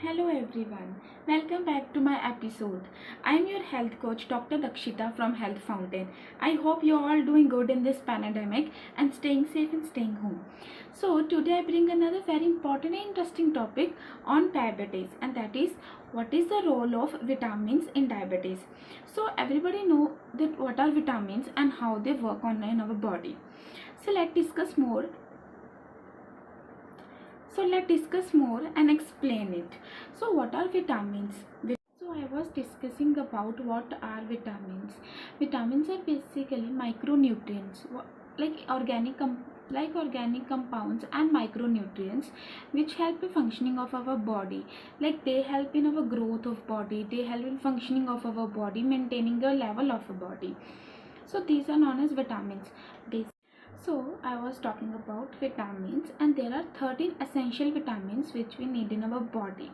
Hello everyone, welcome back to my episode. I am your health coach Dr. Dakshita from Health Fountain. I hope you are all doing good in this pandemic and staying safe and staying home. So today I bring another very important and interesting topic on diabetes, and that is what is the role of vitamins in diabetes. So everybody know that what are vitamins and how they work on in our body. So let's discuss more and explain it. So what are vitamins? So I was discussing about what are vitamins. Vitamins are basically micronutrients, like organic compounds and micronutrients which help in functioning of our body. Like they help in our growth of body, they help in functioning of our body, maintaining the level of a body. So these are known as vitamins. So I was talking about vitamins, and there are 13 essential vitamins which we need in our body.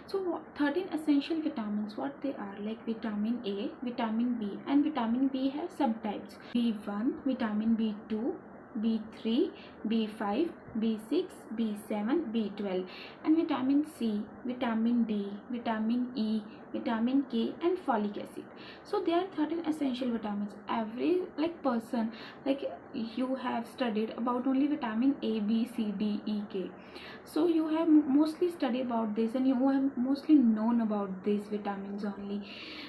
So 13 essential vitamins, what they are, like vitamin A, vitamin B, and vitamin B have subtypes: B1, vitamin B2, B3, B5, B6, B7, B12, and vitamin C, vitamin D, vitamin E, vitamin K, and folic acid. So there are 13 essential vitamins. Every person, like you have studied about only vitamin A, B, C, D, E, K. So you have mostly studied about this and you have mostly known about these vitamins only.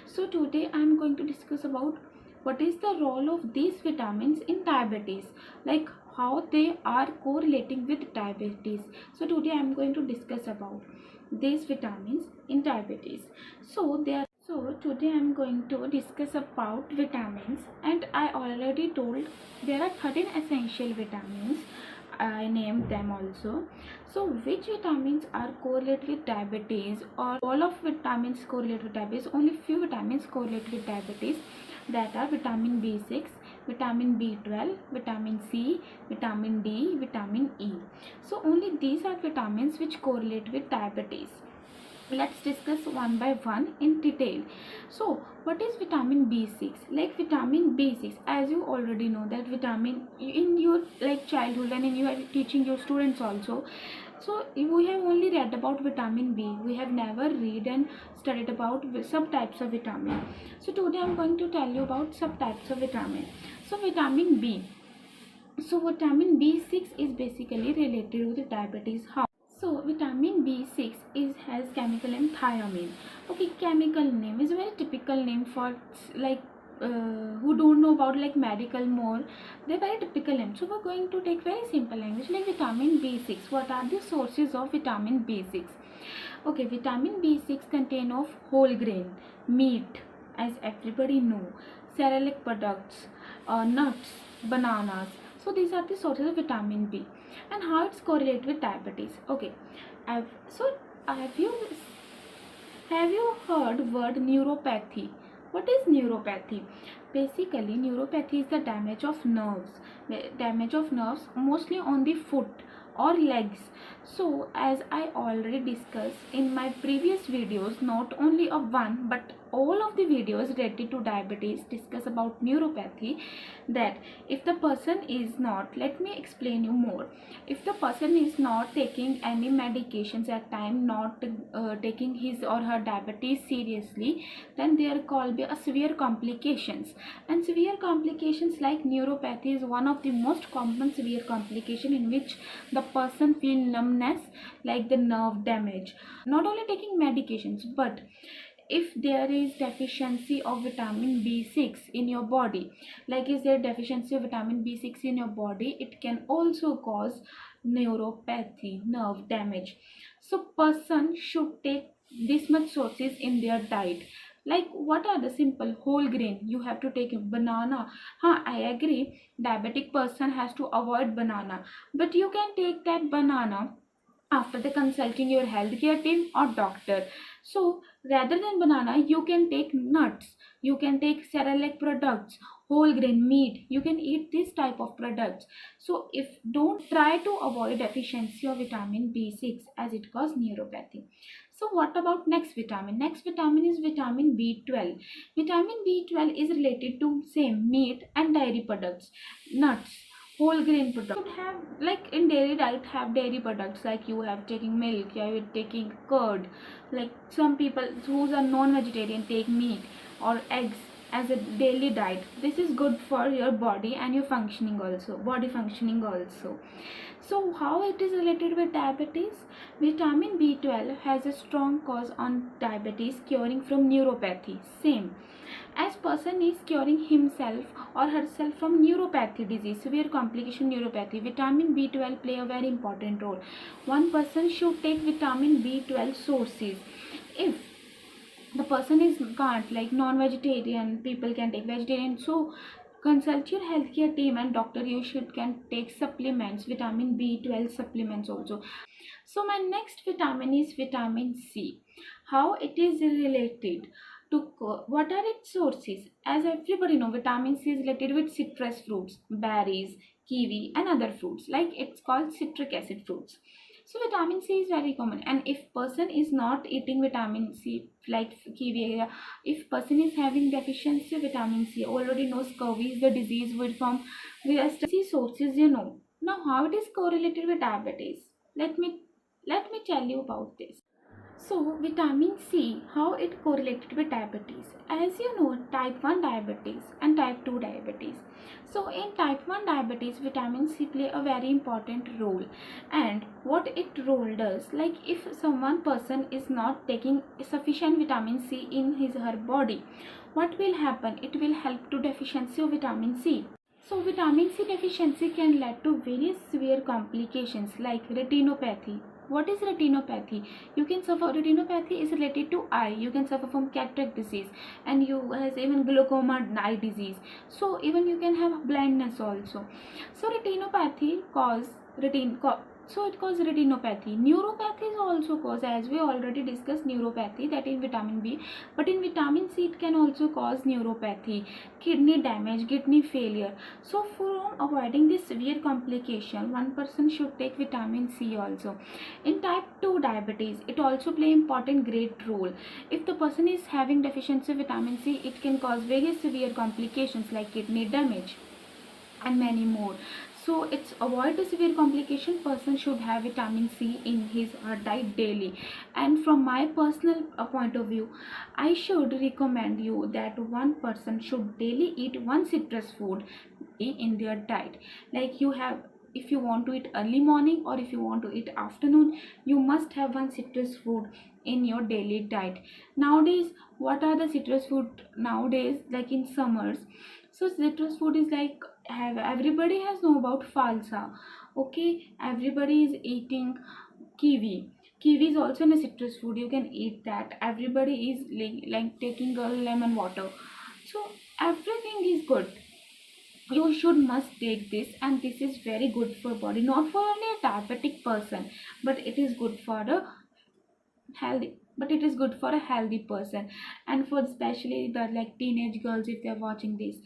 So today I am going to discuss about what is the role of these vitamins in diabetes, like how they are correlating with diabetes. So today I am going to discuss about these vitamins in diabetes. So today I am going to discuss about vitamins, and I already told there are 13 essential vitamins. I named them also. So which vitamins are correlated with diabetes, or all of vitamins correlate with diabetes? Only few vitamins correlate with diabetes, that are vitamin B6, vitamin B12, vitamin C, vitamin D, vitamin E. So only these are vitamins which correlate with diabetes. Let's discuss one by one in detail. So what is vitamin B6? Like vitamin B6, as you already know that vitamin in your childhood and in your teaching your students also. So we have only read about vitamin B, we have never read and studied about subtypes of vitamin. So today I'm going to tell you about subtypes of vitamin. So vitamin B. So vitamin B6 is basically related with diabetes. How? So vitamin B6 has chemical name thiamine. Okay, chemical name is a very typical name for who don't know about medical more. They're very typical name. So we're going to take very simple language like vitamin B6. What are the sources of vitamin B6? Okay, vitamin B6 contain of whole grain, meat, as everybody know, cerealic products, nuts, bananas. So these are the sources of vitamin B, and how it's correlated with diabetes. Okay, so have you heard word neuropathy? What is neuropathy? Basically, neuropathy is the damage of nerves mostly on the foot or legs. So as I already discussed in my previous videos, not only of one but all of the videos related to diabetes discuss about neuropathy, that if the person is not, let me explain you more, if the person is not taking any medications at time, not taking his or her diabetes seriously, then there could be a severe complications. And severe complications like neuropathy is one of the most common severe complication in which the person feel numbness, like the nerve damage. Not only taking medications, but if there is deficiency of vitamin B6 in your body, like is there deficiency of vitamin B6 in your body, it can also cause neuropathy, nerve damage. So person should take this much sources in their diet. Like what are the simple whole grain? You have to take banana. I agree, diabetic person has to avoid banana, but you can take that banana after the consulting your healthcare team or doctor. So rather than banana, you can take nuts, you can take cerealic products, whole grain meat, you can eat this type of products. So if don't try to avoid deficiency of vitamin B6 as it causes neuropathy. So what about next vitamin? Next vitamin is vitamin B12. Vitamin B12 is related to same meat and dairy products, nuts, whole grain products. You have, like in daily diet, have dairy products, like you have taking milk, you are taking curd. Like some people who are non-vegetarian take meat or eggs as a daily diet. This is good for your body and your functioning also, body functioning also. So how it is related with diabetes? Vitamin B12 has a strong cause on diabetes, curing from neuropathy. Same as person is curing himself or herself from neuropathy disease, severe complication neuropathy, vitamin B12 play a very important role. One person should take vitamin B12 sources. If the person is can't, like non-vegetarian people can take vegetarian, so consult your healthcare team and doctor. You should can take supplements, vitamin B12 supplements also. So my next vitamin is vitamin C. How it is related to what are its sources? As everybody know, vitamin C is related with citrus fruits, berries, kiwi and other fruits, like it's called citric acid fruits. So vitamin C is very common, and if person is not eating vitamin C like kiwi, if person is having deficiency of vitamin C, already knows scurvy is the disease with from C sources, you know. Now how it is correlated with diabetes? Let me tell you about this. So, vitamin C, how it correlated with diabetes. As you know, type 1 diabetes and type 2 diabetes. So, in type 1 diabetes, vitamin C play a very important role. And what it role does, like if someone person is not taking sufficient vitamin C in his her body, what will happen? It will help to deficiency of vitamin C. So vitamin C deficiency can lead to various severe complications like retinopathy. What is retinopathy? You can suffer, retinopathy is related to eye. You can suffer from cataract disease, and you has even glaucoma eye disease. So even you can have blindness also. So retinopathy cause so it causes retinopathy. Neuropathy is also caused, as we already discussed neuropathy, that in vitamin B, but in vitamin C it can also cause neuropathy, kidney damage, kidney failure. So from avoiding this severe complication, one person should take vitamin C also. In type 2 diabetes, it also play important great role. If the person is having deficiency of vitamin C, it can cause very severe complications like kidney damage and many more. So it's avoid the severe complication, person should have vitamin C in his diet daily. And from my personal point of view, I should recommend you that one person should daily eat one citrus food in their diet. Like you have, if you want to eat early morning or if you want to eat afternoon, you must have one citrus food in your daily diet. Nowadays, what are the citrus food nowadays, like in summers? So citrus food is like, have everybody has know about falsa. Okay, everybody is eating kiwi. Kiwi is also in a citrus food, you can eat that. Everybody is like taking a lemon water. So everything is good, you should must take this, and this is very good for body, not for only a diabetic person, but it is good for a healthy, but it is good for a healthy person. And for especially the like teenage girls, if they're watching this,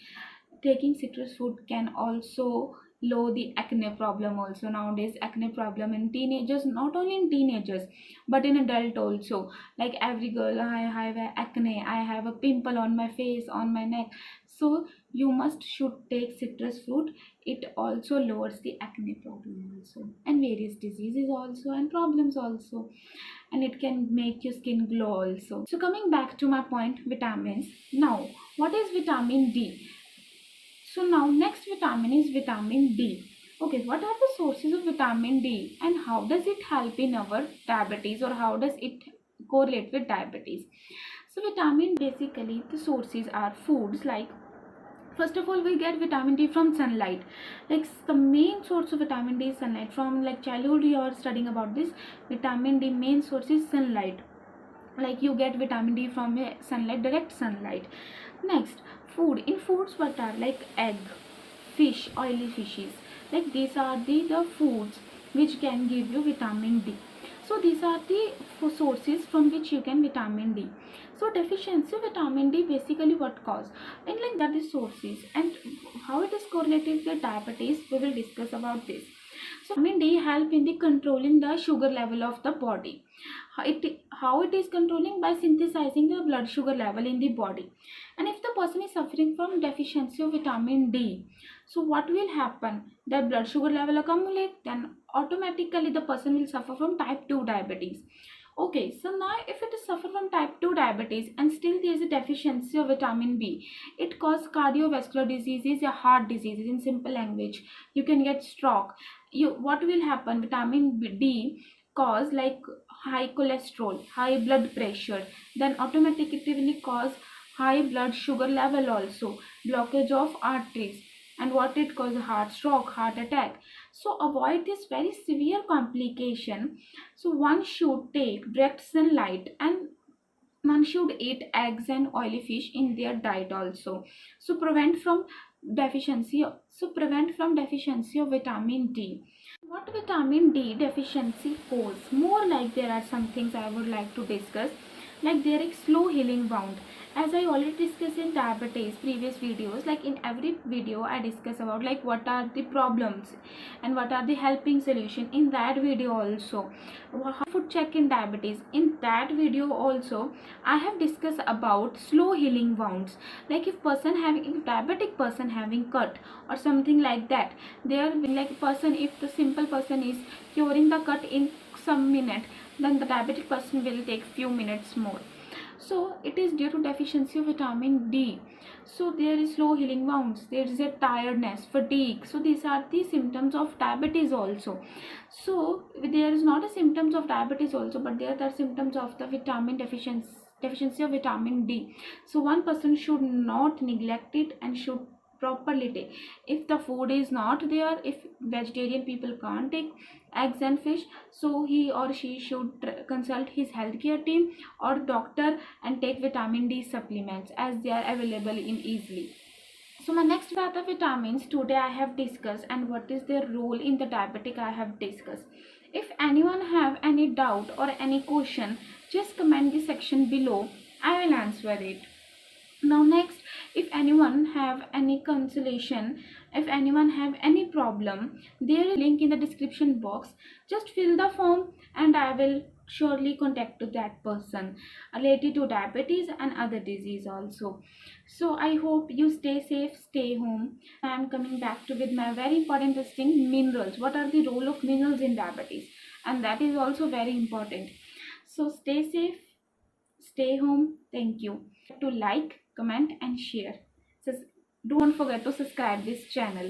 taking citrus fruit can also lower the acne problem also. Nowadays acne problem in teenagers, not only in teenagers but in adult also. Like every girl, I have acne, I have a pimple on my face, on my neck. So you must should take citrus fruit. It also lowers the acne problem also, and various diseases also and problems also, and it can make your skin glow also. So coming back to my point, vitamins. Now what is vitamin D? So now next vitamin is vitamin D. Okay, what are the sources of vitamin D and how does it help in our diabetes, or how does it correlate with diabetes? So vitamin, basically the sources are foods like, first of all we get vitamin D from sunlight. Like the main source of vitamin D is sunlight. From like childhood you are studying about this. Vitamin D main source is sunlight. Like you get vitamin D from sunlight, direct sunlight. Next, food. In foods what are like egg, fish, oily fishes, like these are the foods which can give you vitamin D. So these are the sources from which you can vitamin D. So deficiency of vitamin D, basically what cause, and like that is sources, and how it is correlated with diabetes, we will discuss about this. So vitamin D help in the controlling the sugar level of the body. How it is controlling? By synthesizing the blood sugar level in the body. And if the person is suffering from deficiency of vitamin D, so what will happen? The blood sugar level accumulate, then automatically the person will suffer from type 2 diabetes. Okay, so now if it is suffer from type 2 diabetes and still there is a deficiency of vitamin B, it causes cardiovascular diseases or heart diseases. In simple language, you can get stroke. What will happen? Vitamin D cause like high cholesterol, high blood pressure, then automatically it will cause high blood sugar level also, blockage of arteries, and what it causes? Heart stroke, heart attack. So avoid this very severe complication. So one should take direct sunlight, and one should eat eggs and oily fish in their diet also. So prevent from deficiency of vitamin D. What vitamin D deficiency cause? More like there are some things I would like to discuss, like there is slow healing wound. As I already discussed in diabetes previous videos, like in every video I discuss about like what are the problems and what are the helping solution. In that video also, how food check in diabetes, in that video also I have discussed about slow healing wounds. Like if diabetic person having cut or something like that, there like person, if the simple person is curing the cut in some minute, then the diabetic person will take few minutes more. So it is due to deficiency of vitamin D. So there is slow healing wounds, there is a tiredness, fatigue. So these are the symptoms of diabetes also. So there is not a symptoms of diabetes also, but there are symptoms of the vitamin deficiency of vitamin D. So one person should not neglect it and should properly take. If the food is not there, if vegetarian people can't take eggs and fish, so he or she should consult his healthcare team or doctor and take vitamin D supplements as they are available in easily. So my next part of vitamins today I have discussed, and what is their role in the diabetic I have discussed. If anyone have any doubt or any question, just comment the section below, I will answer it. Now next, if anyone have any consolation, if anyone have any problem, there is a link in the description box. Just fill the form and I will surely contact to that person related to diabetes and other disease also. So I hope you stay safe, stay home. I am coming back to with my very important thing, minerals. What are the role of minerals in diabetes? And that is also very important. So stay safe, stay home. Thank you. To like, comment and share. So don't forget to subscribe this channel.